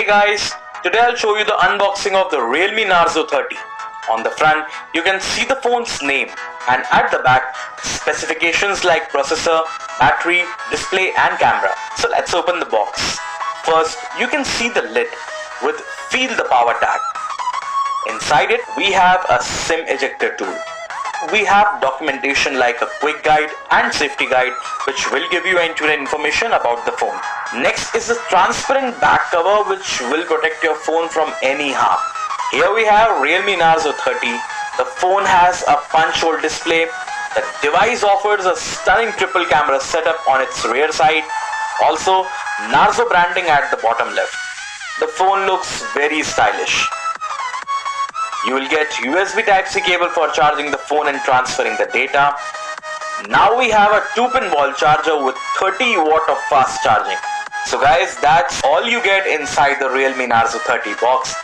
Hey guys, today I'll show you the unboxing of the Realme Narzo 30. On the front, you can see the phone's name, and at the back, specifications like processor, battery, display and camera. So let's open the box. First, you can see the lid with Feel the Power tag. Inside it, we have a SIM ejector tool. We have documentation like a quick guide and safety guide which will give you end-to-end information about the phone. Next is the transparent back cover which will protect your phone from any harm. Here we have Realme Narzo 30. The phone has a punch-hole display. The device offers a stunning triple camera setup on its rear side. Also, Narzo branding at the bottom left. The phone looks very stylish. You will get USB Type-C cable for charging the phone and transferring the data. Now we have a 2-pin wall charger with 30 watt of fast charging. So guys, that's all you get inside the Realme Narzo 30 box.